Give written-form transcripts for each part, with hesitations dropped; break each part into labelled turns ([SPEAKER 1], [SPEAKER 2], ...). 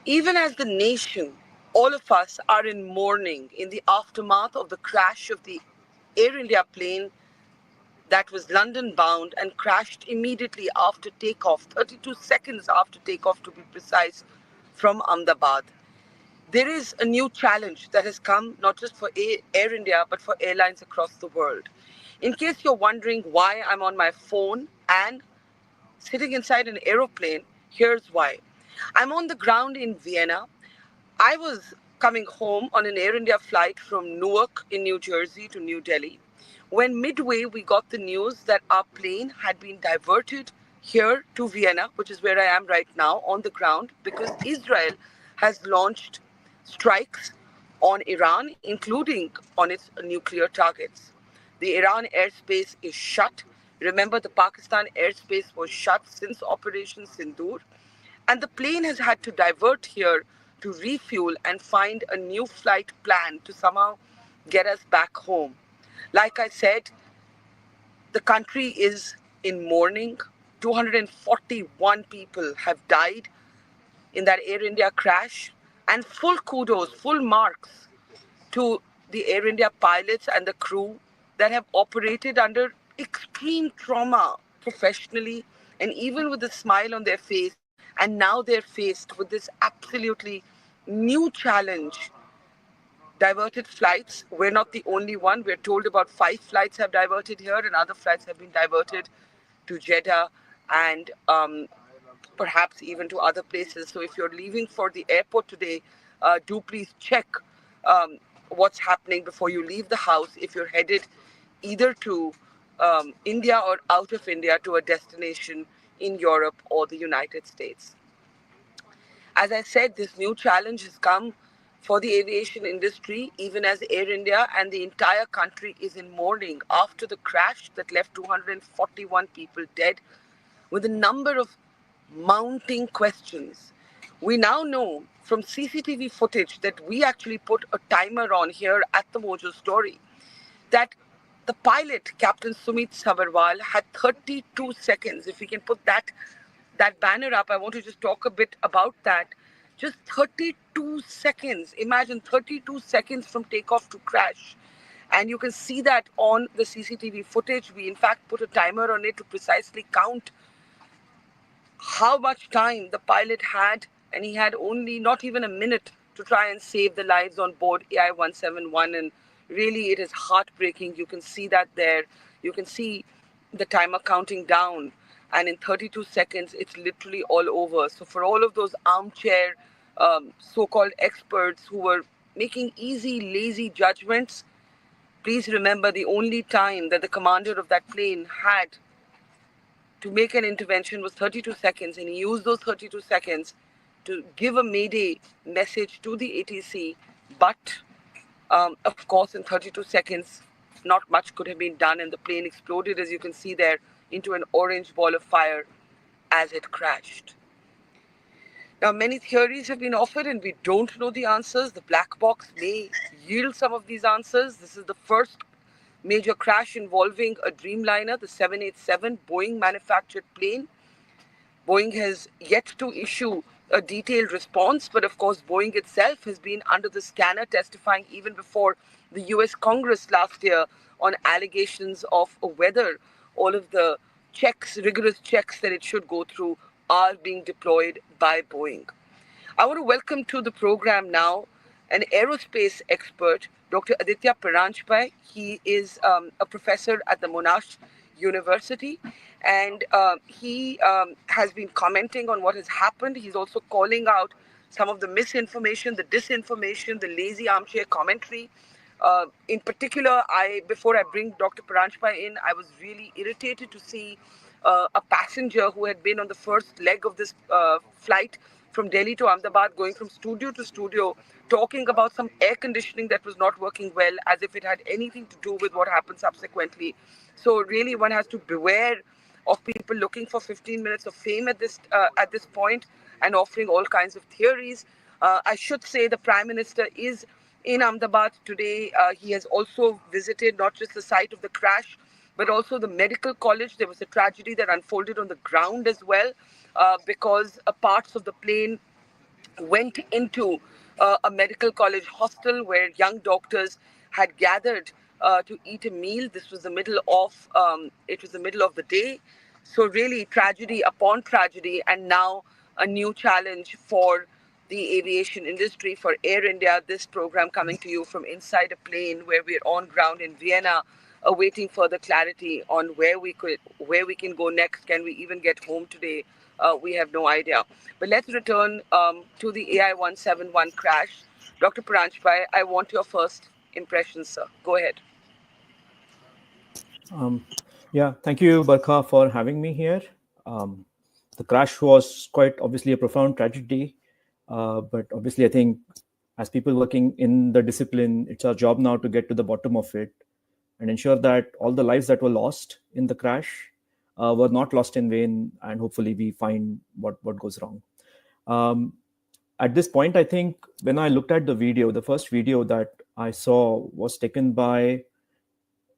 [SPEAKER 1] Even as the nation, all of us are in mourning in the aftermath of the crash of the Air India plane that was London bound and crashed immediately after takeoff, 32 seconds after takeoff to be precise, from Ahmedabad. There is a new challenge that has come not just for Air India but for airlines across the world. In case you're wondering why I'm on my phone and sitting inside an aeroplane, here's why. I'm on the ground in Vienna. I was coming home on an Air India flight from Newark in New Jersey to New Delhi when midway we got the news that our plane had been diverted here to Vienna, which is where I am right now on the ground, because Israel has launched strikes on Iran, including on its nuclear targets. The Iran airspace is shut. Remember, the Pakistan airspace was shut since Operation Sindoor, and the plane has had to divert here to refuel and find a new flight plan to somehow get us back home. Like I said, the country is in mourning. 241 people have died in that Air India crash, and full kudos, full marks to the Air India pilots and the crew that have operated under extreme trauma professionally and even with a smile on their face. And now they're faced with this absolutely new challenge. Diverted flights. We're not the only one. We're told about 5 flights have diverted here, and other flights have been diverted to Jeddah and perhaps even to other places. So if you're leaving for the airport today, do please check what's happening before you leave the house if you're headed either to India or out of India to a destination in Europe or the United States. As I said, this new challenge has come for the aviation industry, even as Air India and the entire country is in mourning after the crash that left 241 people dead, with a number of mounting questions. We now know from CCTV footage that we actually put a timer on here at the Mojo Story that the pilot, Captain Sumit Sabharwal, had 32 seconds. If we can put that banner up, I want to just talk a bit about that. Just 32 seconds. Imagine 32 seconds from takeoff to crash. And you can see that on the CCTV footage. We, in fact, put a timer on it to precisely count how much time the pilot had, and he had only not even a minute to try and save the lives on board AI 171. And really, it is heartbreaking. You can see that there. You can see the timer counting down, and in 32 seconds, it's literally all over. So, for all of those armchair so called experts who were making easy, lazy judgments, please remember the only time that the commander of that plane had to make an intervention was 32 seconds, and he used those 32 seconds to give a mayday message to the ATC. But of course, in 32 seconds, not much could have been done, and the plane exploded, as you can see there, into an orange ball of fire as it crashed. Now, many theories have been offered, and we don't know the answers. The black box may yield some of these answers. This is the first major crash involving a Dreamliner, the 787 Boeing manufactured plane. Boeing has yet to issue a detailed response, but of course, Boeing itself has been under the scanner, testifying even before the US Congress last year on allegations of whether all of the checks, rigorous checks that it should go through, are being deployed by Boeing. I want to welcome to the program now an aerospace expert, Dr. Aditya Paranjape. He is a professor at the Monash University, and he has been commenting on what has happened. He's also calling out some of the misinformation, the disinformation, the lazy armchair commentary. In particular, before I bring Dr. Paranjape in, I was really irritated to see a passenger who had been on the first leg of this flight from Delhi to Ahmedabad, going from studio to studio, talking about some air conditioning that was not working well, as if it had anything to do with what happened subsequently. So really, one has to beware of people looking for 15 minutes of fame at this point and offering all kinds of theories. I should say the Prime Minister is in Ahmedabad today. He has also visited not just the site of the crash, but also the medical college. There was a tragedy that unfolded on the ground as well, because parts of the plane went into a medical college hostel where young doctors had gathered to eat a meal. This was the middle of it was the middle of the day, so really tragedy upon tragedy, and now a new challenge for the aviation industry, for Air India. This program coming to you from inside a plane where we're on ground in Vienna, awaiting further clarity on where we can go next. Can we even get home today? We have no idea. But let's return to the AI 171 crash. Dr. Paranjape, I want your first impressions, sir. Go ahead.
[SPEAKER 2] Yeah, thank you, Barkha, for having me here. Um, the crash was quite obviously a profound tragedy, but obviously, I think as people working in the discipline, it's our job now to get to the bottom of it and ensure that all the lives that were lost in the crash were not lost in vain, and hopefully, we find what goes wrong. Um, at this point, I think when I looked at the video, the first video that I saw was taken by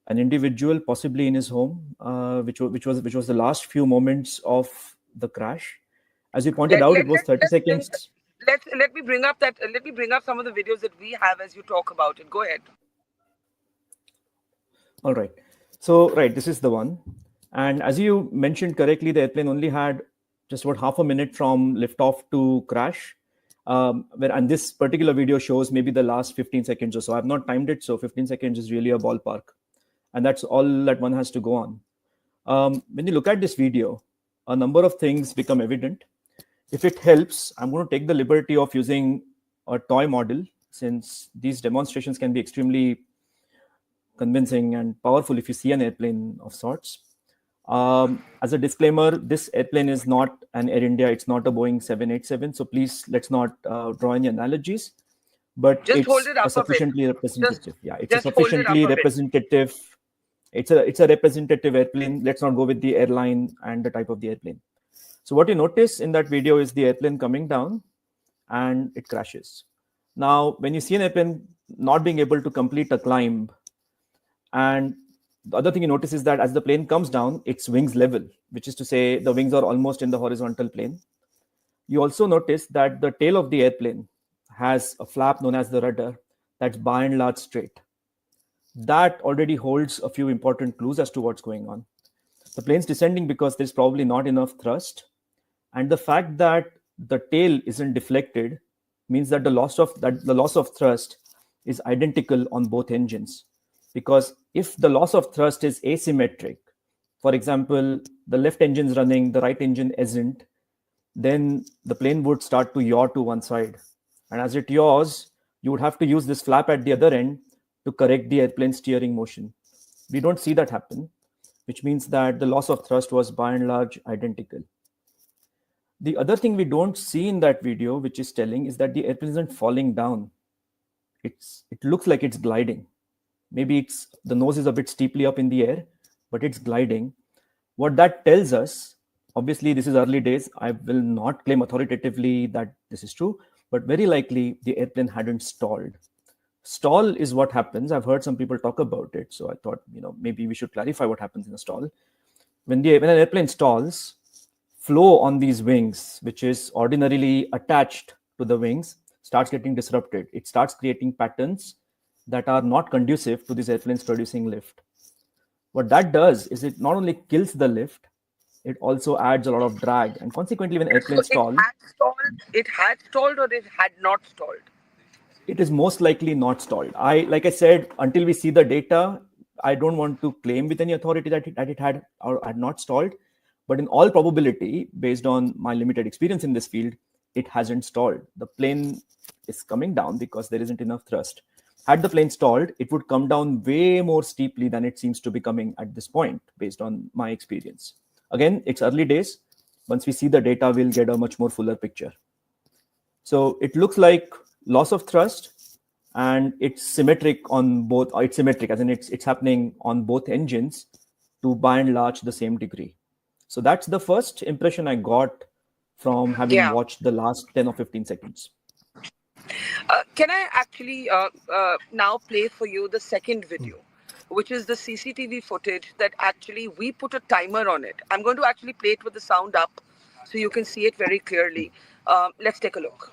[SPEAKER 2] an individual, possibly in his home, which was the last few moments of the crash. As you pointed
[SPEAKER 1] Let
[SPEAKER 2] out,
[SPEAKER 1] let
[SPEAKER 2] it was
[SPEAKER 1] let
[SPEAKER 2] 30
[SPEAKER 1] let's bring
[SPEAKER 2] seconds.
[SPEAKER 1] let me bring up that let me bring up some of the videos that we have as you talk about it. Go ahead.
[SPEAKER 2] All right. So, right, this is the one. And as you mentioned correctly, the airplane only had just about half a minute from liftoff to crash. And this particular video shows maybe the last 15 seconds or so. I've not timed it, so 15 seconds is really a ballpark. And that's all that one has to go on. When you look at this video, a number of things become evident. If it helps, I'm going to take the liberty of using a toy model, since these demonstrations can be extremely convincing and powerful if you see an airplane of sorts. As a disclaimer, this airplane is not an Air India, it's not a Boeing 787, so please let's not draw any analogies, but
[SPEAKER 1] Just hold
[SPEAKER 2] it's
[SPEAKER 1] it
[SPEAKER 2] a
[SPEAKER 1] up a bit.
[SPEAKER 2] sufficiently
[SPEAKER 1] Just
[SPEAKER 2] representative. Yeah, it's a
[SPEAKER 1] just hold it up
[SPEAKER 2] sufficiently
[SPEAKER 1] a bit.
[SPEAKER 2] representative. It's a representative airplane. Let's not go with the airline and the type of the airplane. So what you notice in that video is the airplane coming down and it crashes. Now, when you see an airplane not being able to complete a climb, and the other thing you notice is that as the plane comes down, its wings level, which is to say the wings are almost in the horizontal plane. You also notice that the tail of the airplane has a flap known as the rudder that's by and large straight. That already holds a few important clues as to what's going on. The plane's descending because there's probably not enough thrust, and the fact that the tail isn't deflected means that the loss of thrust is identical on both engines. Because if the loss of thrust is asymmetric, for example, the left engine's running, the right engine isn't, then the plane would start to yaw to one side. And as it yaws, you would have to use this flap at the other end to correct the airplane steering motion. We don't see that happen, which means that the loss of thrust was by and large identical. The other thing we don't see in that video, which is telling, is that the airplane isn't falling down. It looks like it's gliding. Maybe it's the nose is a bit steeply up in the air, but it's gliding. What that tells us, obviously, this is early days. I will not claim authoritatively that this is true, but very likely the airplane hadn't stalled. Stall is what happens. I've heard some people talk about it, so I thought maybe we should clarify what happens in a stall. When an airplane stalls, flow on these wings, which is ordinarily attached to the wings, starts getting disrupted. It starts creating patterns that are not conducive to these airplanes producing lift. What that does is it not only kills the lift, it also adds a lot of drag. And consequently, when
[SPEAKER 1] So
[SPEAKER 2] airplanes
[SPEAKER 1] it
[SPEAKER 2] stall,
[SPEAKER 1] had stalled. It had stalled, or it had not stalled.
[SPEAKER 2] it is most likely not stalled. Like I said, until we see the data, I don't want to claim with any authority that it had or had not stalled. But in all probability, based on my limited experience in this field, it hasn't stalled. The plane is coming down because there isn't enough thrust. Had the plane stalled, it would come down way more steeply than it seems to be coming at this point, based on my experience. Again, it's early days. Once we see the data, we'll get a much more fuller picture. So it looks like loss of thrust, and it's symmetric on both. It's symmetric, as in it's happening on both engines to by and large the same degree. So that's the first impression I got from having
[SPEAKER 1] Yeah.
[SPEAKER 2] watched the last 10 or 15 seconds.
[SPEAKER 1] Can I actually now play for you the second video, which is the CCTV footage that actually we put a timer on it. I'm going to actually play it with the sound up so you can see it very clearly. Let's take a look.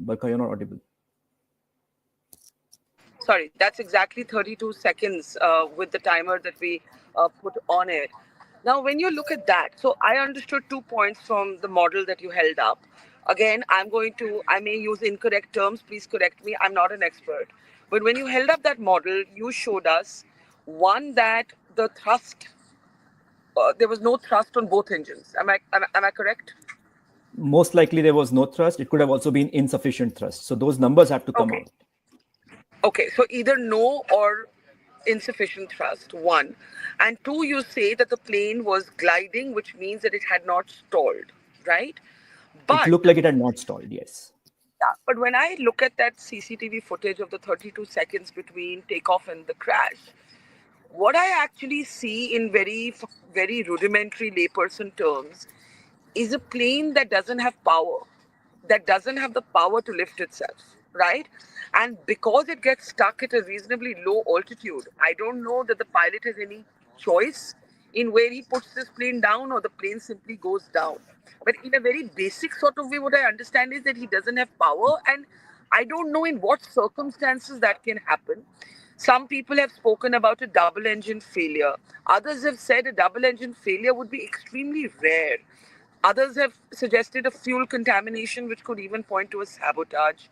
[SPEAKER 2] Barkha, you're not audible.
[SPEAKER 1] Sorry, that's exactly 32 seconds with the timer that we put on it. Now, when you look at that, so I understood 2 points from the model that you held up. Again, I may use incorrect terms, please correct me, I'm not an expert. But when you held up that model, you showed us one, that the thrust, there was no thrust on both engines. Am I correct?
[SPEAKER 2] Most likely there was no thrust. It could have also been insufficient thrust. So those numbers have to come
[SPEAKER 1] Okay.
[SPEAKER 2] out.
[SPEAKER 1] Okay, so either no or insufficient thrust, one. And two, you say that the plane was gliding, which means that it had not stalled, right?
[SPEAKER 2] It
[SPEAKER 1] But
[SPEAKER 2] looked like it had not stalled, yes.
[SPEAKER 1] yeah, but when I look at that CCTV footage of the 32 seconds between takeoff and the crash, what I actually see in very rudimentary layperson terms is a plane that doesn't have power, that doesn't have the power to lift itself, right? And because it gets stuck at a reasonably low altitude, I don't know that the pilot has any choice in where he puts this plane down, or the plane simply goes down. But in a very basic sort of way, what I understand is that he doesn't have power, and I don't know in what circumstances that can happen. Some people have spoken about a double engine failure. Others have said a double engine failure would be extremely rare. Others have suggested a fuel contamination, which could even point to a sabotage.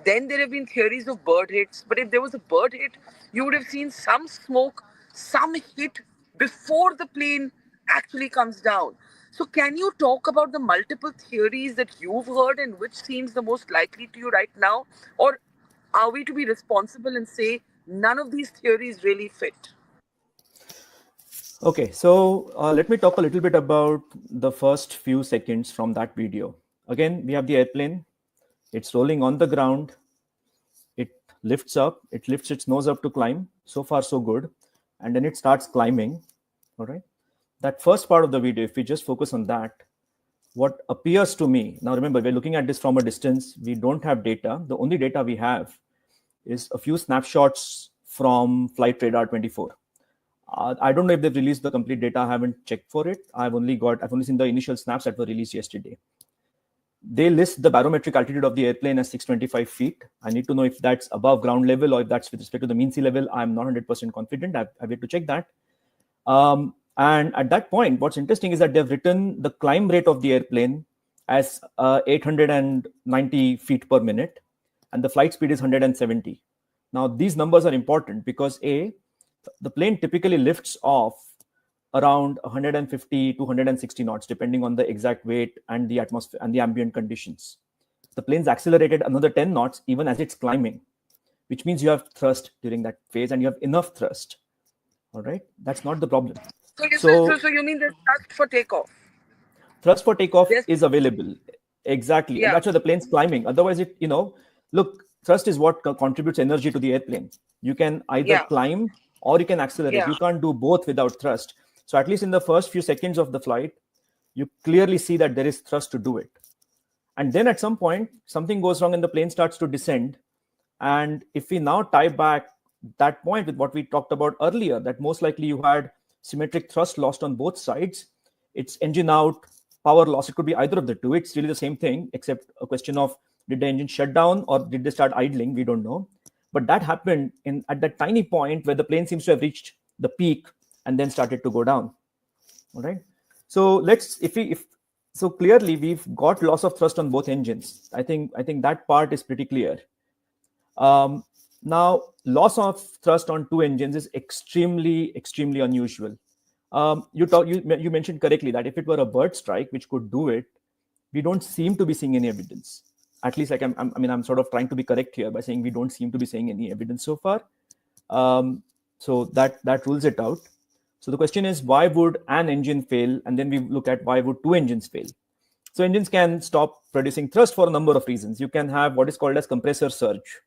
[SPEAKER 1] Then there have been theories of bird hits. But if there was a bird hit, you would have seen some smoke, some hit before the plane actually comes down. So, can you talk about the multiple theories that you've heard and which seems the most likely to you right now? Or are we to be responsible and say none of these theories really fit?
[SPEAKER 2] Okay, so let me talk a little bit about the first few seconds from that video. Again, we have the airplane. It's rolling on the ground. It lifts up. It lifts its nose up to climb. So far, so good. And then it starts climbing. All right. That first part of the video, if we just focus on that, what appears to me, now remember, we're looking at this from a distance. We don't have data. The only data we have is a few snapshots from Flight Radar 24. I don't know if they've released the complete data. I haven't checked for it. I've only seen the initial snaps that were released yesterday. They list the barometric altitude of the airplane as 625 feet. I need to know if that's above ground level or if that's with respect to the mean sea level. I'm not 100% confident. I've yet to check that. And at that point, what's interesting is that they've written the climb rate of the airplane as 890 feet per minute, and the flight speed is 170. Now, these numbers are important because the plane typically lifts off around 150 to 160 knots, depending on the exact weight and the atmosphere and the ambient conditions. The plane's accelerated another 10 knots even as it's climbing, which means you have thrust during that phase and you have enough thrust. All right, that's not the problem.
[SPEAKER 1] So you mean there's thrust for takeoff?
[SPEAKER 2] Thrust for takeoff
[SPEAKER 1] Yes.
[SPEAKER 2] is available, exactly, and
[SPEAKER 1] Yeah.
[SPEAKER 2] that's why the plane's climbing. Otherwise, look, thrust is what contributes energy to the airplane. You can either
[SPEAKER 1] Yeah.
[SPEAKER 2] climb or you can accelerate.
[SPEAKER 1] Yeah.
[SPEAKER 2] You can't do both without thrust. So at least in the first few seconds of the flight, you clearly see that there is thrust to do it. And then at some point, something goes wrong and the plane starts to descend. And if we now tie back that point with what we talked about earlier, that most likely you had symmetric thrust lost on both sides, it's engine out, power loss. It could be either of the two. It's really the same thing, except a question of did the engine shut down or did they start idling? We don't know. But that happened at that tiny point where the plane seems to have reached the peak and then started to go down. All right. So so clearly we've got loss of thrust on both engines. I think that part is pretty clear. Now, loss of thrust on two engines is extremely unusual. You mentioned correctly that if it were a bird strike, which could do it, we don't seem to be seeing any evidence. At least, I'm sort of trying to be correct here by saying we don't seem to be seeing any evidence so far. So that rules it out. So the question is, why would an engine fail? And then we look at why would two engines fail. So engines can stop producing thrust for a number of reasons. You can have what is called as compressor surge,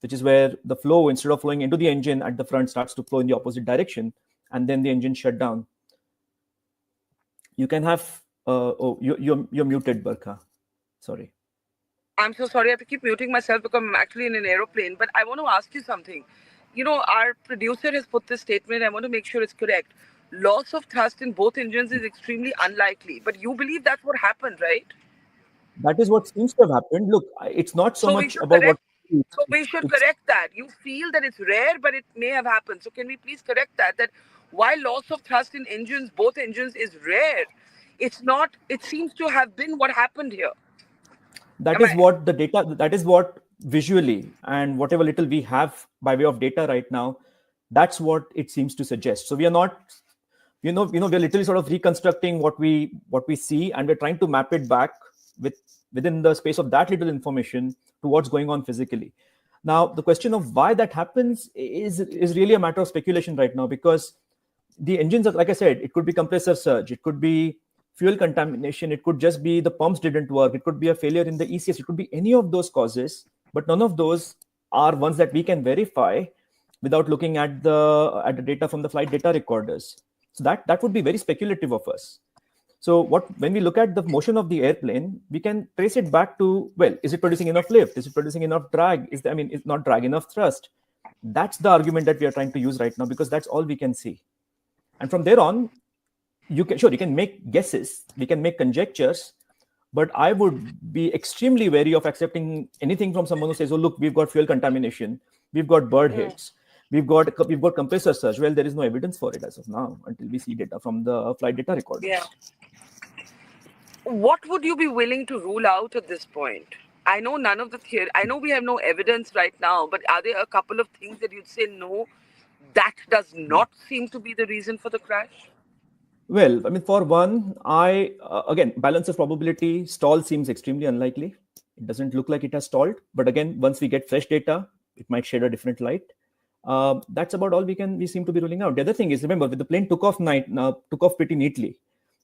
[SPEAKER 2] which is where the flow, instead of flowing into the engine at the front, starts to flow in the opposite direction, and then the engine shut down. You can have you're muted, Barkha. Sorry.
[SPEAKER 1] I'm so sorry. I have to keep muting myself because I'm actually in an aeroplane. But I want to ask you something. You know, our producer has put this statement. I want to make sure it's correct. Loss of thrust in both engines is extremely unlikely. But you believe that's what happened, right?
[SPEAKER 2] That is what seems to have happened. Look, it's not so
[SPEAKER 1] So we
[SPEAKER 2] much
[SPEAKER 1] should
[SPEAKER 2] about what.
[SPEAKER 1] correct. So we should
[SPEAKER 2] It's
[SPEAKER 1] correct that. You feel that it's rare, but it may have happened. So can we please correct that? That while loss of thrust in engines, both engines, is rare, it's not. It seems to have been what happened here.
[SPEAKER 2] that
[SPEAKER 1] Am
[SPEAKER 2] is
[SPEAKER 1] I?
[SPEAKER 2] what the data. That is what visually and whatever little we have by way of data right now, that's what it seems to suggest. So we are not, we're literally sort of reconstructing what we see, and we're trying to map it back with within the space of that little information to what's going on physically. Now the question of why that happens is really a matter of speculation right now, because the engines are, like I said, it could be compressor surge, it could be fuel contamination, it could just be the pumps didn't work, it could be a failure in the ECS, it could be any of those causes, but none of those are ones that we can verify without looking at the data from the flight data recorders. So that would be very speculative of us. So when we look at the motion of the airplane, we can trace it back to, well, is it producing enough lift? Is it producing enough drag? Is not drag enough thrust? That's the argument that we are trying to use right now, because that's all we can see. And from there on, you can make guesses, we can make conjectures, but I would be extremely wary of accepting anything from someone who says, oh look, we've got fuel contamination, we've got bird hits, we've got compressor surge. Well, there is no evidence for it as of now until we see data from the flight data
[SPEAKER 1] Yeah.
[SPEAKER 2] recorders.
[SPEAKER 1] What would you be willing to rule out at this point? I know none of the theory. I know we have no evidence right now, but are there a couple of things that you'd say no? That does not seem to be the reason for the crash.
[SPEAKER 2] Well, I mean, for one, again, balance of probability, stall seems extremely unlikely. It doesn't look like it has stalled. But again, once we get fresh data, it might shed a different light. That's about all we seem to be ruling out. The other thing is, remember, when the plane took off pretty neatly,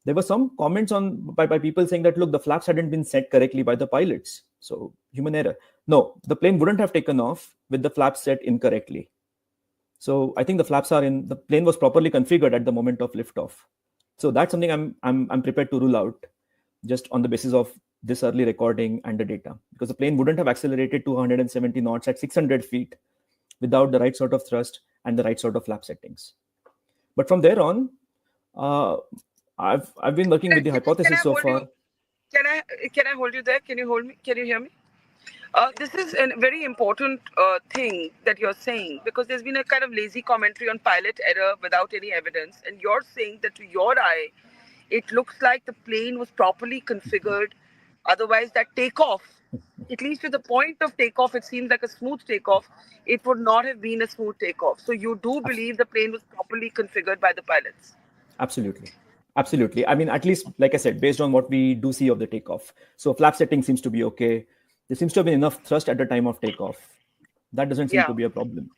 [SPEAKER 2] there were some comments by people saying that, look, the flaps hadn't been set correctly by the pilots. So human error. No, the plane wouldn't have taken off with the flaps set incorrectly. So I think the plane was properly configured at the moment of liftoff. So that's something I'm prepared to rule out, just on the basis of this early recording and the data, because the plane wouldn't have accelerated to 170 knots at 600 feet without the right sort of thrust and the right sort of flap settings. But from there on, I've been working with the
[SPEAKER 1] Can
[SPEAKER 2] hypothesis
[SPEAKER 1] I
[SPEAKER 2] so
[SPEAKER 1] hold you?
[SPEAKER 2] far.
[SPEAKER 1] Can I hold you there? Can you hold me? Can you hear me? This is a very important thing that you're saying, because there's been a kind of lazy commentary on pilot error without any evidence, and you're saying that to your eye, it looks like the plane was properly configured. Otherwise, that takeoff, at least to the point of takeoff, it seems like a smooth takeoff. It would not have been a smooth takeoff. So you do
[SPEAKER 2] Abs-
[SPEAKER 1] believe the plane was properly configured by the pilots?
[SPEAKER 2] Absolutely. Absolutely. I mean, at least, like I said, based on what we do see of the takeoff. So flap setting seems to be okay. There seems to have been enough thrust at the time of takeoff. That doesn't seem
[SPEAKER 1] Yeah.
[SPEAKER 2] to be a problem.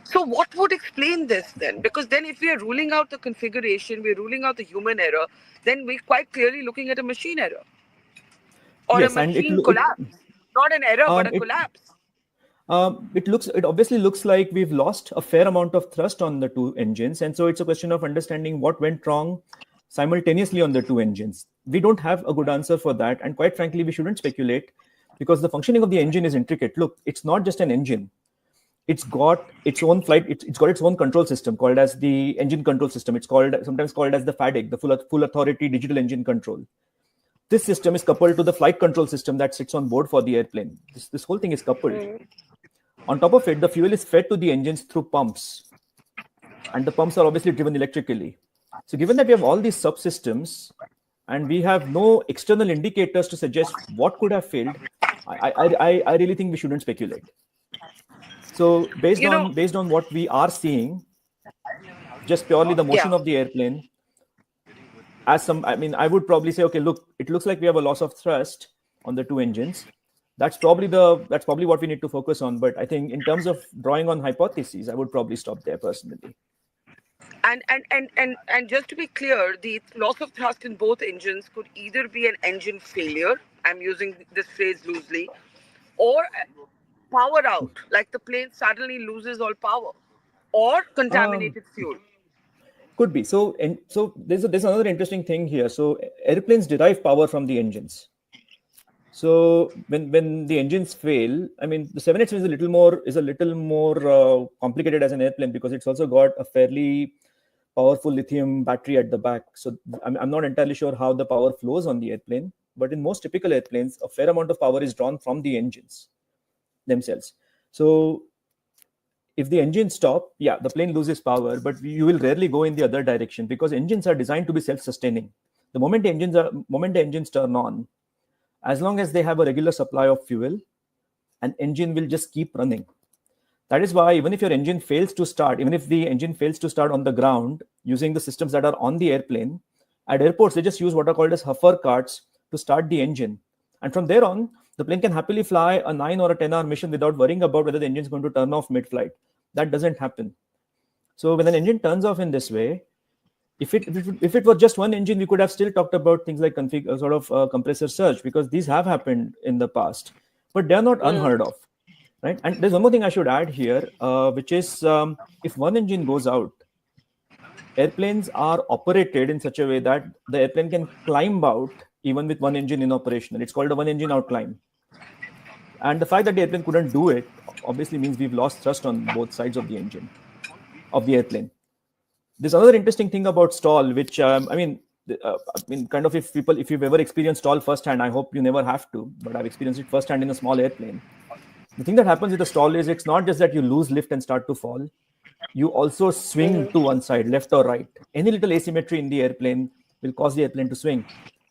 [SPEAKER 1] So what would explain this then? Because then if we are ruling out the configuration, we're ruling out the human error, then we're quite clearly looking at a machine error or a
[SPEAKER 2] Yes, and
[SPEAKER 1] machine collapse. Not an error, but a
[SPEAKER 2] it
[SPEAKER 1] collapse.
[SPEAKER 2] it obviously looks like we've lost a fair amount of thrust on the two engines, and so it's a question of understanding what went wrong simultaneously on the two engines. We don't have a good answer for that, and quite frankly, we shouldn't speculate, because the functioning of the engine is intricate. Look, it's not just an engine. It's got its own it's got its own control system called as the engine control system. It's sometimes called as the FADIC, the full authority digital engine control. This system is coupled to the flight control system that sits on board for the airplane. This whole thing is coupled. On top of it, the fuel is fed to the engines through pumps, and the pumps are obviously driven electrically. So given that we have all these subsystems and we have no external indicators to suggest what could have failed, I really think we shouldn't speculate. So
[SPEAKER 1] You know,
[SPEAKER 2] based on what we are seeing, just purely the
[SPEAKER 1] yeah.
[SPEAKER 2] motion of the airplane, I would probably say, okay, look, it looks like we have a loss of thrust on the two engines. That's probably what we need to focus on. But I think in terms of drawing on hypotheses, I would probably stop there personally.
[SPEAKER 1] And just to be clear, the loss of thrust in both engines could either be an engine failure, I'm using this phrase loosely, or power out, like the plane suddenly loses all power, or
[SPEAKER 2] Um,
[SPEAKER 1] contaminated fuel.
[SPEAKER 2] could be. So there's another interesting thing here. So airplanes derive power from the engines. So when the engines fail, I mean, the 787 is a little more complicated as an airplane, because it's also got a fairly powerful lithium battery at the back. So I'm not entirely sure how the power flows on the airplane, but in most typical airplanes, a fair amount of power is drawn from the engines themselves. So if the engines stop, yeah, the plane loses power, but you will rarely go in the other direction because engines are designed to be self-sustaining. The moment the engines turn on, as long as they have a regular supply of fuel, an engine will just keep running. That is why even if your engine fails to start, even if the engine fails to start on the ground using the systems that are on the airplane, at airports they just use what are called as hover carts to start the engine. And from there on, the plane can happily fly a 9 or a 10-hour mission without worrying about whether the engine is going to turn off mid-flight. That doesn't happen. So when an engine turns off in this way, if it was just one engine, we could have still talked about things like compressor surge, because these have happened in the past, but they are not unheard of, right? And there's one more thing I should add here, which is if one engine goes out, airplanes are operated in such a way that the airplane can climb out even with one engine in operation. It's called a one engine out climb. And the fact that the airplane couldn't do it obviously means we've lost thrust on both sides of the engine of the airplane. There's another interesting thing about stall, which kind of if you've ever experienced stall firsthand, I hope you never have to, but I've experienced it firsthand in a small airplane. The thing that happens with a stall is it's not just that you lose lift and start to fall. You also swing to one side, left or right. Any little asymmetry in the airplane will cause the airplane to swing.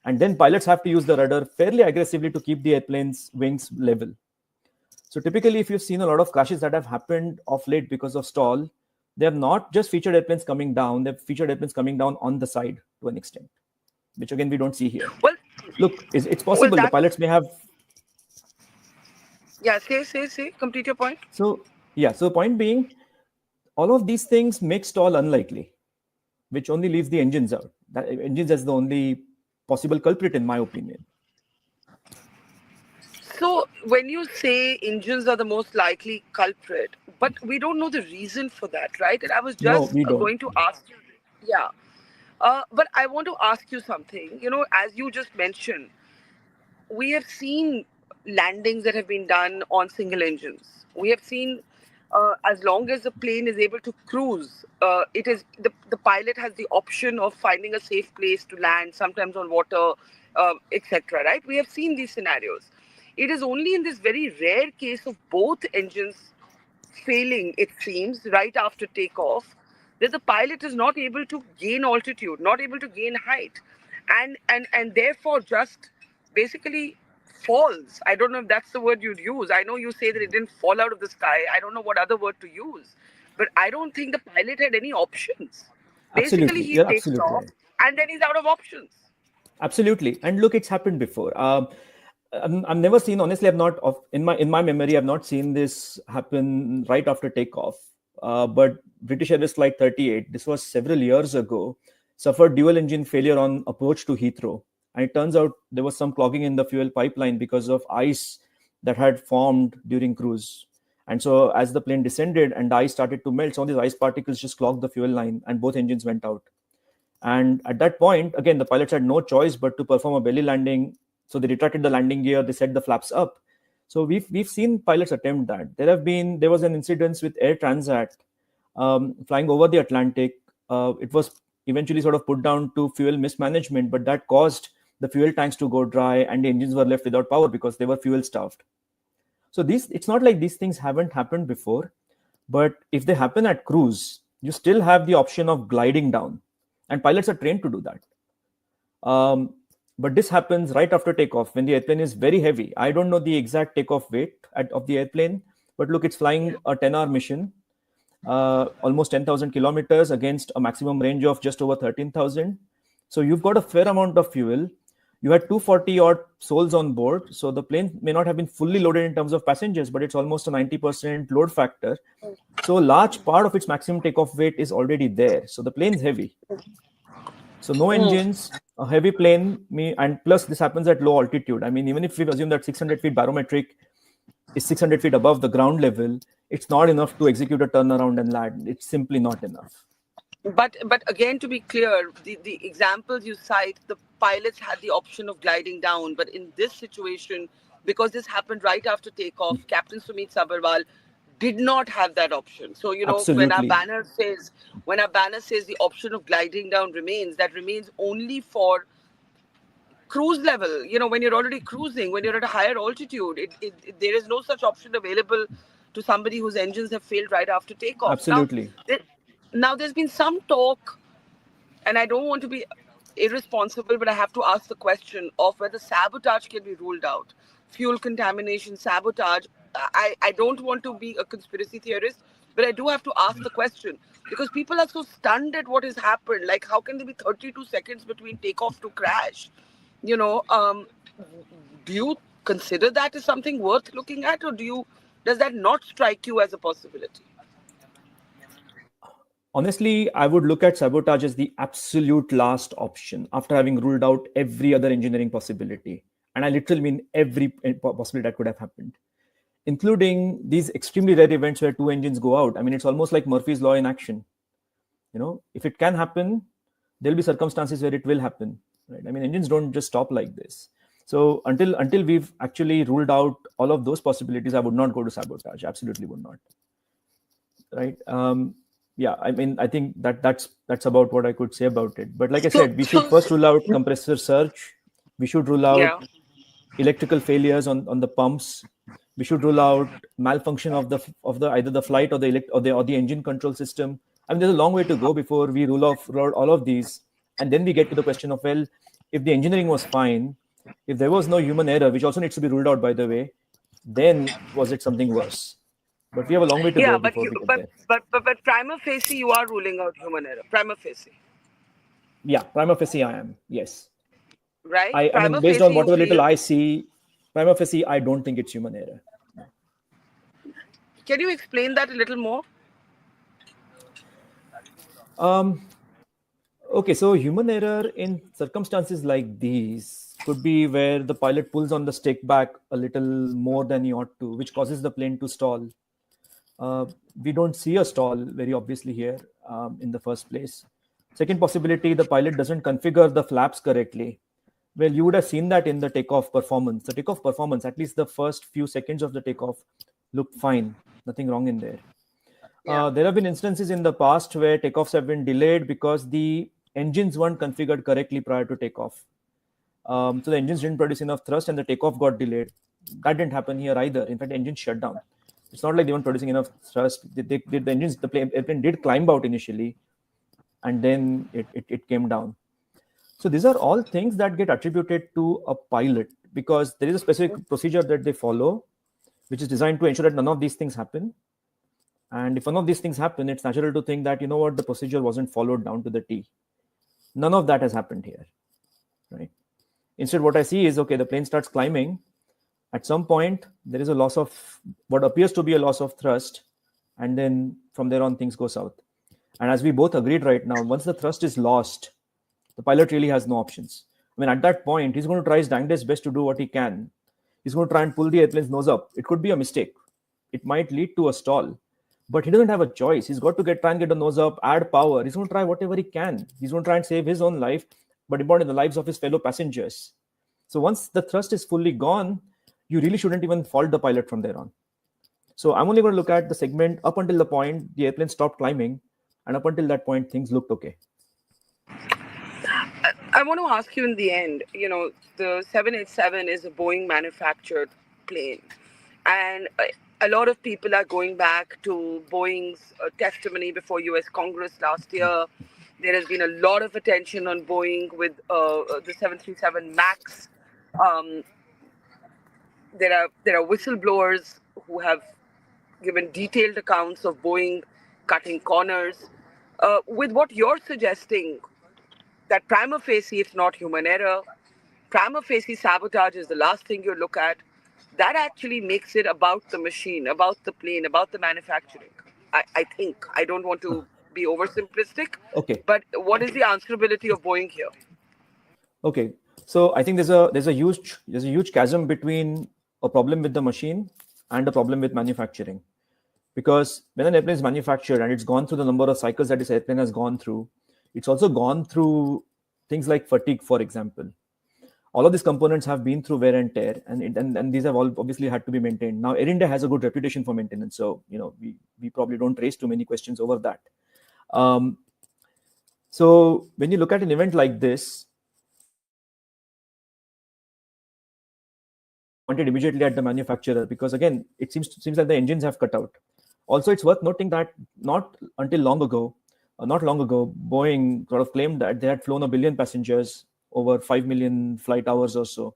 [SPEAKER 2] And then pilots have to use the rudder fairly aggressively to keep the airplane's wings level. So typically, if you've seen a lot of crashes that have happened of late because of stall, they have not just featured airplanes coming down, they've featured airplanes coming down on the side to an extent, which again, we don't see here.
[SPEAKER 1] Well,
[SPEAKER 2] Look, it's possible the pilots may have...
[SPEAKER 1] Yeah, say, complete your point.
[SPEAKER 2] So the point being, all of these things make stall unlikely, which only leaves the engines out. That engines as the only possible culprit, in my opinion.
[SPEAKER 1] So when you say engines are the most likely culprit, but we don't know the reason for that, right? And I was
[SPEAKER 2] No,
[SPEAKER 1] just
[SPEAKER 2] we don't.
[SPEAKER 1] going to ask you, yeah. But I want to ask you something. As you just mentioned, we have seen landings that have been done on single engines. We have seen, as long as the plane is able to cruise, it is the pilot has the option of finding a safe place to land, sometimes on water, etc. Right? We have seen these scenarios. It is only in this very rare case of both engines failing, it seems, right after takeoff, that the pilot is not able to gain altitude, not able to gain height, and therefore just basically falls. I don't know if that's the word you'd use. I know you say that it didn't fall out of the sky. I don't know what other word to use, but I don't think the pilot had any options. Basically,
[SPEAKER 2] Absolutely.
[SPEAKER 1] he
[SPEAKER 2] You're
[SPEAKER 1] takes
[SPEAKER 2] absolutely
[SPEAKER 1] off
[SPEAKER 2] right.
[SPEAKER 1] and then he's out of options.
[SPEAKER 2] Absolutely. And look, it's happened before. I've never seen, honestly, I've not, in my memory, I've not seen this happen right after takeoff. But British Airways Flight 38, this was several years ago, suffered dual engine failure on approach to Heathrow. And it turns out there was some clogging in the fuel pipeline because of ice that had formed during cruise. And so as the plane descended and the ice started to melt, some of these ice particles just clogged the fuel line and both engines went out. And at that point, again, the pilots had no choice but to perform a belly landing. So they retracted the landing gear, they set the flaps up. So we've seen pilots attempt that. There was an incident with Air Transat flying over the Atlantic. It was eventually sort of put down to fuel mismanagement, but that caused the fuel tanks to go dry and the engines were left without power because they were fuel starved. So it's not like these things haven't happened before, but if they happen at cruise, you still have the option of gliding down, and pilots are trained to do that. But this happens right after takeoff when the airplane is very heavy. I don't know the exact takeoff weight of the airplane, but look, it's flying a 10-hour mission, almost 10,000 kilometers against a maximum range of just over 13,000. So you've got a fair amount of fuel. You had 240 odd souls on board. So the plane may not have been fully loaded in terms of passengers, but it's almost a 90% load factor. So a large part of its maximum takeoff weight is already there. So the plane's heavy. So no engines, a heavy plane, and plus this happens at low altitude. I mean, even if we assume that 600 feet barometric is 600 feet above the ground level, it's not enough to execute a turnaround and land. It's simply not enough.
[SPEAKER 1] But again, to be clear, the examples you cite, the pilots had the option of gliding down. But in this situation, because this happened right after takeoff, Captain Sumit Sabharwal did not have that option. So when our
[SPEAKER 2] Absolutely.
[SPEAKER 1] banner says the option of gliding down remains, that remains only for cruise level, when you're already cruising, when you're at a higher altitude, there is no such option available to somebody whose engines have failed right after takeoff.
[SPEAKER 2] Absolutely.
[SPEAKER 1] There, now there's been some talk, and I don't want to be irresponsible, but I have to ask the question of whether sabotage can be ruled out. Fuel contamination, sabotage. I don't want to be a conspiracy theorist, but I do have to ask the question because people are so stunned at what has happened. Like, how can there be 32 seconds between takeoff to crash? You know, do you consider that as something worth looking at, or does that not strike you as a possibility?
[SPEAKER 2] Honestly, I would look at sabotage as the absolute last option after having ruled out every other engineering possibility. And I literally mean every possibility that could have happened, including these extremely rare events where two engines go out. I mean, it's almost like Murphy's Law in action. If it can happen, there'll be circumstances where it will happen, right? I mean, engines don't just stop like this. So until we've actually ruled out all of those possibilities, I would not go to sabotage. Absolutely would not. Right? Yeah. I mean, I think that's about what I could say about it. But like I
[SPEAKER 1] So,
[SPEAKER 2] said, we should
[SPEAKER 1] so
[SPEAKER 2] first rule out compressor surge. We should rule out
[SPEAKER 1] yeah.
[SPEAKER 2] electrical failures on the pumps. We should rule out malfunction of the either the flight or the engine control system. I mean, there's a long way to go before we rule out all of these, and then we get to the question of, well, if the engineering was fine, if there was no human error, which also needs to be ruled out, by the way, then was it something worse? But we have a long way to
[SPEAKER 1] Yeah,
[SPEAKER 2] go
[SPEAKER 1] but
[SPEAKER 2] before
[SPEAKER 1] you,
[SPEAKER 2] we get there.
[SPEAKER 1] but prima facie, you are ruling out human error. Prima facie,
[SPEAKER 2] Yeah, prima facie, I am. Yes,
[SPEAKER 1] right?
[SPEAKER 2] I mean,
[SPEAKER 1] Prima
[SPEAKER 2] based on
[SPEAKER 1] facie, you
[SPEAKER 2] whatever little
[SPEAKER 1] feel.
[SPEAKER 2] I see, prima facie, I don't think it's human error. No.
[SPEAKER 1] Can you explain that a little more?
[SPEAKER 2] Um, Okay, so human error in circumstances like these could be where the pilot pulls on the stick back a little more than he ought to, which causes the plane to stall. We don't see a stall very obviously here in the first place. Second possibility, the pilot doesn't configure the flaps correctly. Well, you would have seen that in the takeoff performance. The takeoff performance, at least the first few seconds of the takeoff, looked fine. Nothing wrong in there.
[SPEAKER 1] Yeah.
[SPEAKER 2] There have been instances in the past where takeoffs have been delayed because the engines weren't configured correctly prior to takeoff. So the engines didn't produce enough thrust and the takeoff got delayed. That didn't happen here either. In fact, the engine shut down. It's not like they weren't producing enough thrust. The airplane did climb out initially, and then it came down. So these are all things that get attributed to a pilot because there is a specific procedure that they follow, which is designed to ensure that none of these things happen. And if none of these things happen, it's natural to think that, the procedure wasn't followed down to the T. None of that has happened here, right? Instead, what I see is, okay, the plane starts climbing. At some point, there is a loss of what appears to be a loss of thrust. And then from there on, things go south. And as we both agreed right now, once the thrust is lost, the pilot really has no options. I mean, at that point, he's going to try his dangest best to do what he can. He's going to try and pull the airplane's nose up. It could be a mistake. It might lead to a stall, but he doesn't have a choice. He's got to try and get the nose up, add power. He's going to try whatever he can. He's going to try and save his own life, but important the lives of his fellow passengers. So once the thrust is fully gone, you really shouldn't even fault the pilot from there on. So I'm only going to look at the segment up until the point the airplane stopped climbing, and up until that point, things looked okay.
[SPEAKER 1] I want to ask you in the end, the 787 is a Boeing manufactured plane. And a lot of people are going back to Boeing's testimony before US Congress last year. There has been a lot of attention on Boeing with the 737 MAX. Um, there are whistleblowers who have given detailed accounts of Boeing cutting corners. With what you're suggesting, that prima facie, it's not human error. Prima facie sabotage is the last thing you look at. That actually makes it about the machine, about the plane, about the manufacturing. I think. I don't want to be oversimplistic,
[SPEAKER 2] Okay.
[SPEAKER 1] but what is the answerability of Boeing here?
[SPEAKER 2] Okay. So I think there's a huge chasm between a problem with the machine and a problem with manufacturing. Because when an airplane is manufactured and it's gone through the number of cycles that this airplane has gone through, it's also gone through things like fatigue, for example. All of these components have been through wear and tear, and these have all obviously had to be maintained. Now, Air India has a good reputation for maintenance, so we probably don't raise too many questions over that. Um, so when you look at an event like this, pointed immediately at the manufacturer, because again, it seems like the engines have cut out. Also, it's worth noting that not long ago, Boeing sort of claimed that they had flown 1 billion passengers over 5 million flight hours or so.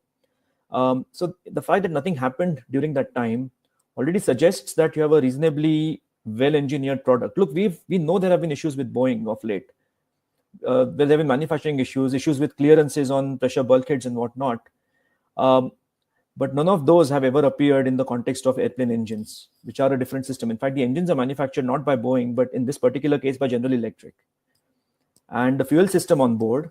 [SPEAKER 2] So the fact that nothing happened during that time already suggests that you have a reasonably well-engineered product. Look, we know there have been issues with Boeing of late. There have been manufacturing issues with clearances on pressure bulkheads and whatnot. But none of those have ever appeared in the context of airplane engines, which are a different system. In fact, the engines are manufactured not by Boeing, but in this particular case by General Electric. And the fuel system on board,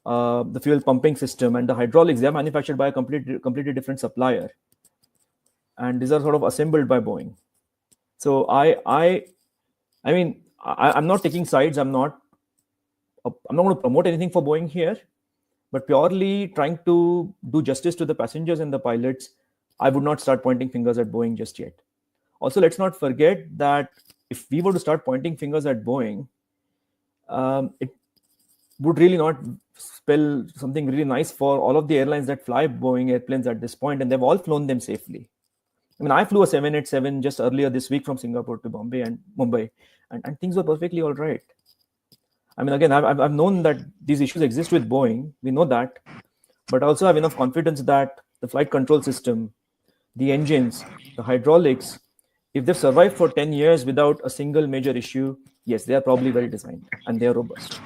[SPEAKER 2] the fuel pumping system, and the hydraulics, they are manufactured by a completely different supplier. And these are sort of assembled by Boeing. So I'm not taking sides. I'm not going to promote anything for Boeing here, but purely trying to do justice to the passengers and the pilots, I would not start pointing fingers at Boeing just yet. Also, let's not forget that if we were to start pointing fingers at Boeing, it would really not spell something really nice for all of the airlines that fly Boeing airplanes at this point, and they've all flown them safely. I mean, I flew a 787 just earlier this week from Singapore to Bombay and Mumbai, and things were perfectly all right. I mean, again, I've known that these issues exist with Boeing. We know that. But I also have enough confidence that the flight control system, the engines, the hydraulics, if they've survived for 10 years without a single major issue, yes, they are probably well designed and they are robust.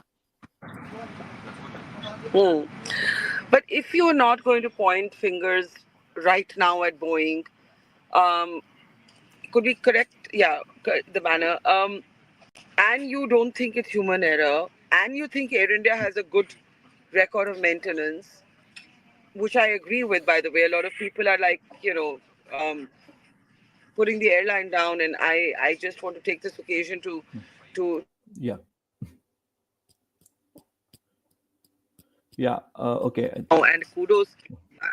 [SPEAKER 1] But if you are not going to point fingers right now at Boeing, could we correct, the banner, and you don't think it's human error, and you think Air India has a good record of maintenance, which I agree with, by the way. A lot of people are like, putting the airline down, and I just want to take this occasion to
[SPEAKER 2] yeah okay.
[SPEAKER 1] And kudos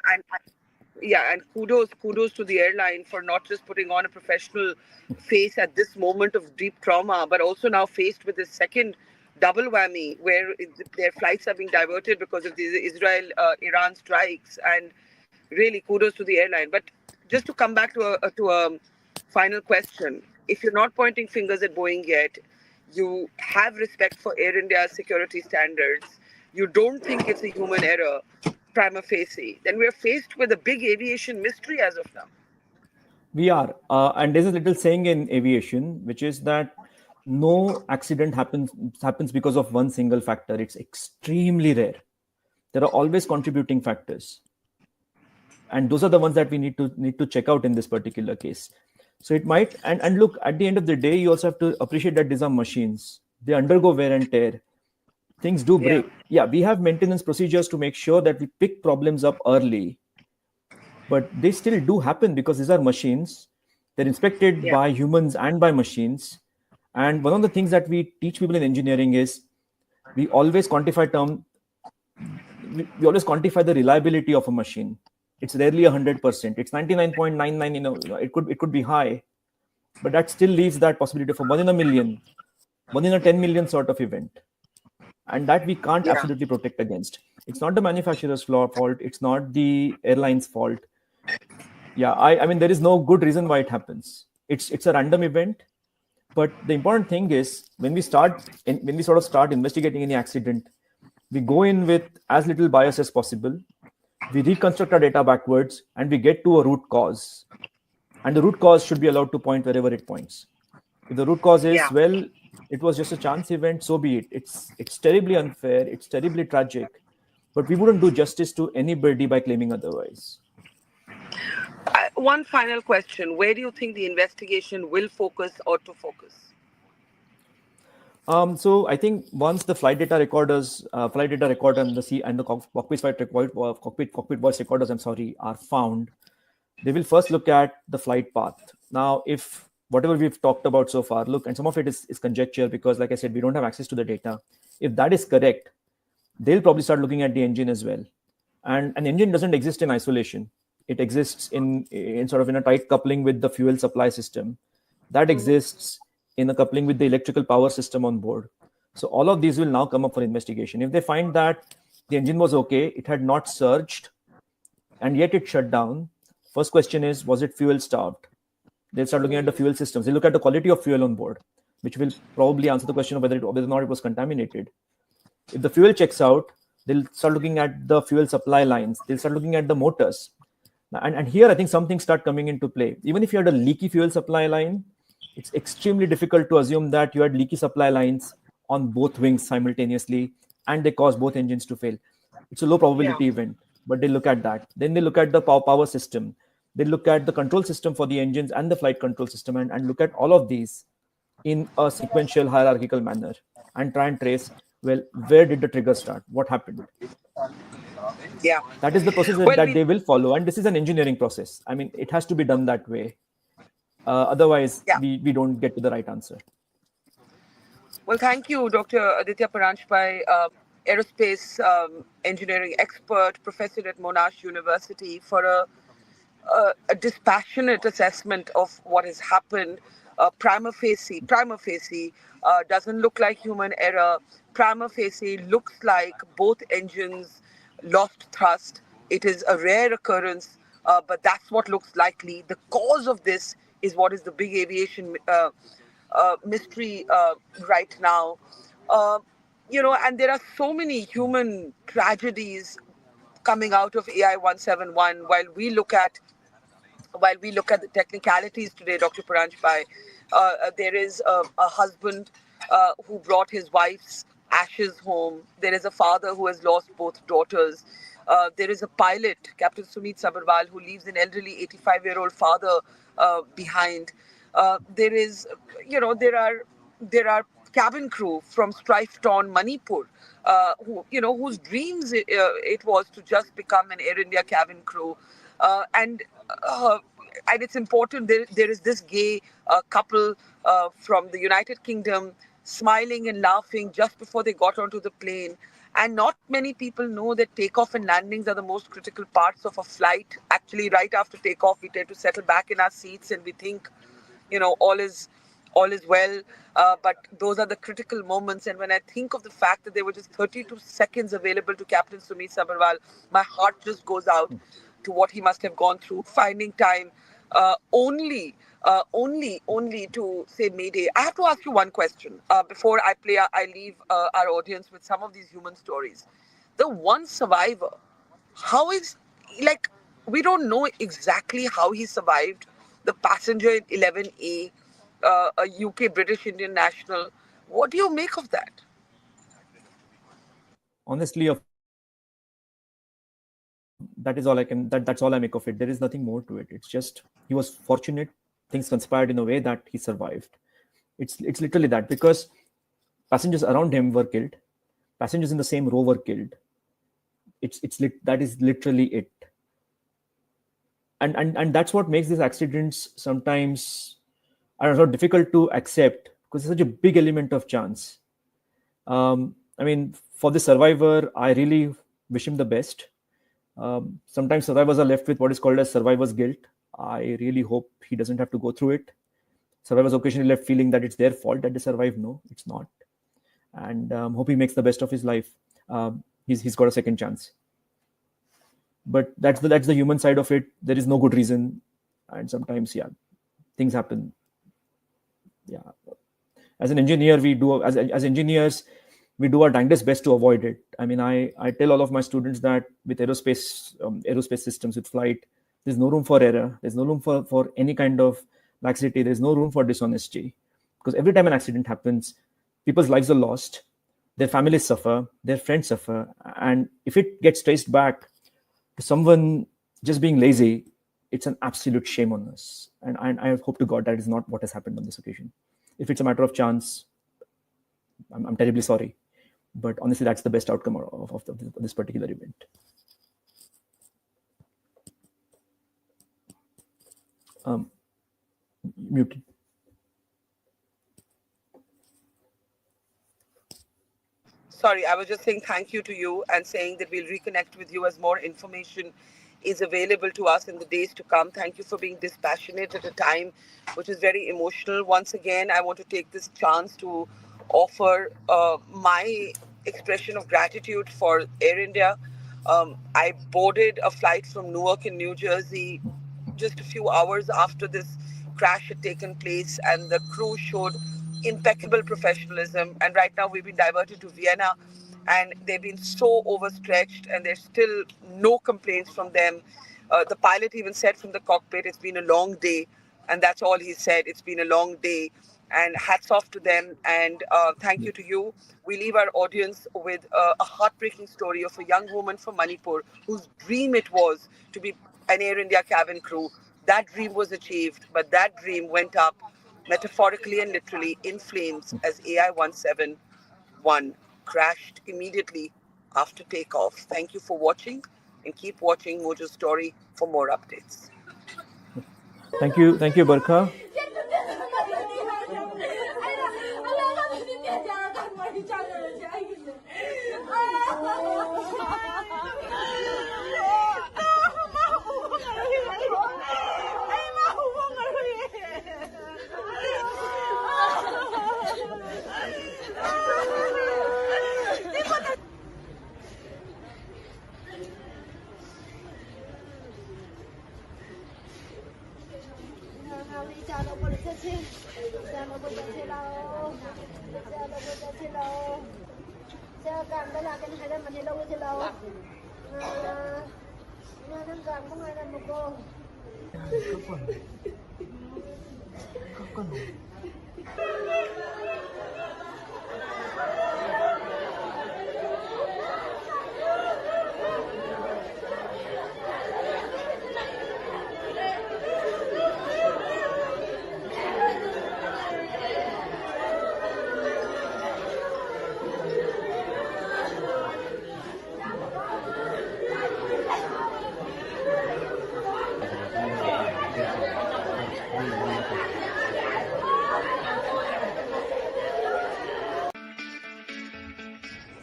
[SPEAKER 1] and kudos to the airline for not just putting on a professional face at this moment of deep trauma, but also now faced with this second double whammy where their flights are being diverted because of these Israel-Iran strikes. And really kudos to the airline. But just to come back to a final question, if you're not pointing fingers at Boeing yet, you have respect for Air India's security standards, you don't think it's a human error, prima facie, then we're faced with a big aviation mystery as of now.
[SPEAKER 2] We are. And there's a little saying in aviation, which is that no accident happens because of one single factor. It's extremely rare. There are always contributing factors. And those are the ones that we need to check out in this particular case. So it might, and look, at the end of the day, you also have to appreciate that these are machines. They undergo wear and tear. Things do break. Yeah, we have maintenance procedures to make sure that we pick problems up early. But they still do happen because these are machines. They're inspected by humans and by machines. And one of the things that we teach people in engineering is we always quantify the reliability of a machine. It's rarely 100%. It's 99.99. It could be high, but that still leaves that possibility for 1 in a million, 1 in a 10 million sort of event, and that we can't absolutely protect against. It's not the manufacturer's fault. It's not the airline's fault. Yeah, I mean, there is no good reason why it happens. It's a random event. But the important thing is when we start investigating any accident, we go in with as little bias as possible. We reconstruct our data backwards and we get to a root cause. And the root cause should be allowed to point wherever it points. If the root cause is, well, it was just a chance event, so be it. It's terribly unfair. It's terribly tragic. But we wouldn't do justice to anybody by claiming otherwise.
[SPEAKER 1] One final question. Where do you think the investigation will focus or to focus?
[SPEAKER 2] So I think once the flight data recorder and the cockpit voice recorders, are found, they will first look at the flight path. Now, if whatever we've talked about so far, and some of it is conjecture because, like I said, we don't have access to the data. If that is correct, they'll probably start looking at the engine as well. And an engine doesn't exist in isolation. It exists in a tight coupling with the fuel supply system. That exists in a coupling with the electrical power system on board. So all of these will now come up for investigation. If they find that the engine was okay, it had not surged, and yet it shut down, First question is, was it fuel starved? They'll start looking at the fuel systems. They look at the quality of fuel on board, which will probably answer the question of whether or not it was contaminated. If the fuel checks out, they'll start looking at the fuel supply lines. They'll start looking at the motors. And here, I think some things start coming into play. Even if you had a leaky fuel supply line, it's extremely difficult to assume that you had leaky supply lines on both wings simultaneously and they cause both engines to fail. It's a low
[SPEAKER 1] Yeah.
[SPEAKER 2] probability event, but they look at that. Then they look at the power system. They look at the control system for the engines and the flight control system, and look at all of these in a sequential hierarchical manner and try and trace, well, where did the trigger start? What happened?
[SPEAKER 1] Yeah.
[SPEAKER 2] That is the process
[SPEAKER 1] Well,
[SPEAKER 2] that they will follow. And this is an engineering process. I mean, it has to be done that way. Otherwise,
[SPEAKER 1] yeah.
[SPEAKER 2] we don't get to the right answer.
[SPEAKER 1] Well, thank you, Dr. Aditya Paranjape, aerospace engineering expert, professor at Monash University, for a dispassionate assessment of what has happened. Prima facie doesn't look like human error. Prima facie looks like both engines lost thrust. It is a rare occurrence, but that's what looks likely. The cause of this is what is the big aviation mystery right now. Uh, and there are so many human tragedies coming out of AI 171 while we look at the technicalities today, Dr. Paranjpai. There is a husband who brought his wife's ashes home. There is a father who has lost both daughters. There is a pilot, Captain Sumit Sabharwal, who leaves an elderly 85-year-old father behind. There is, there are cabin crew from strife-torn Manipur, whose dreams it was to just become an Air India cabin crew, and uh, and it's important. There is this gay couple from the United Kingdom smiling and laughing just before they got onto the plane. And not many people know that takeoff and landings are the most critical parts of a flight. Actually, right after takeoff, we tend to settle back in our seats and we think, all is well. But those are the critical moments. And when I think of the fact that there were just 32 seconds available to Captain Sumit Sabharwal, my heart just goes out to what he must have gone through, finding time only to say Mayday. I have to ask you one question before I leave our audience with some of these human stories. The one survivor, how is, like, we don't know exactly how he survived. The passenger in 11A, a UK British Indian national. What do you make of that?
[SPEAKER 2] Honestly, that is all I can. That's all I make of it. There is nothing more to it. It's just he was fortunate. Things conspired in a way that he survived. It's literally that, because passengers around him were killed, passengers in the same row were killed. That is literally it. And that's what makes these accidents sometimes are so difficult to accept, because there's such a big element of chance. I mean, for the survivor, I really wish him the best. Sometimes survivors are left with what is called as survivor's guilt. I really hope he doesn't have to go through it. Survivors occasionally left feeling that it's their fault that they survived. No, it's not. And hope he makes the best of his life. He's got a second chance. But that's the human side of it. There is no good reason, and sometimes, yeah, things happen. Yeah, as an engineer, as engineers, we do our dangest best to avoid it. I mean, I tell all of my students that with aerospace systems, with flight, there's no room for error. There's no room for any kind of laxity. There's no room for dishonesty, because every time an accident happens, people's lives are lost, their families suffer, their friends suffer, and if it gets traced back to someone just being lazy, it's an absolute shame on us. And I hope to God that is not what has happened on this occasion. If it's a matter of chance, I'm terribly sorry. But honestly, that's the best outcome of this particular event. Muted.
[SPEAKER 1] Sorry, I was just saying thank you to you and saying that we'll reconnect with you as more information is available to us in the days to come. Thank you for being dispassionate at a time which is very emotional. Once again, I want to take this chance to offer my expression of gratitude for Air India. I boarded a flight from Newark in New Jersey just a few hours after this crash had taken place, and the crew showed impeccable professionalism. And right now we've been diverted to Vienna, and they've been so overstretched, and there's still no complaints from them. The pilot even said from the cockpit, "It's been a long day," and that's all he said. It's been a long day, and hats off to them. And thank you to you. We leave our audience with a heartbreaking story of a young woman from Manipur whose dream it was to be an Air India cabin crew. That dream was achieved, but that dream went up metaphorically and literally in flames as AI 171 crashed immediately after takeoff. Thank you for watching, and keep watching Mojo Story for more updates.
[SPEAKER 2] Thank you, Barkha.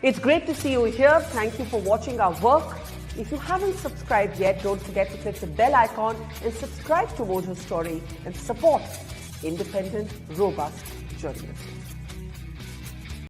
[SPEAKER 3] It's great to see you here. Thank you for watching our work. If you haven't subscribed yet, don't forget to click the bell icon and subscribe to Mojo Story and support independent, robust journalism.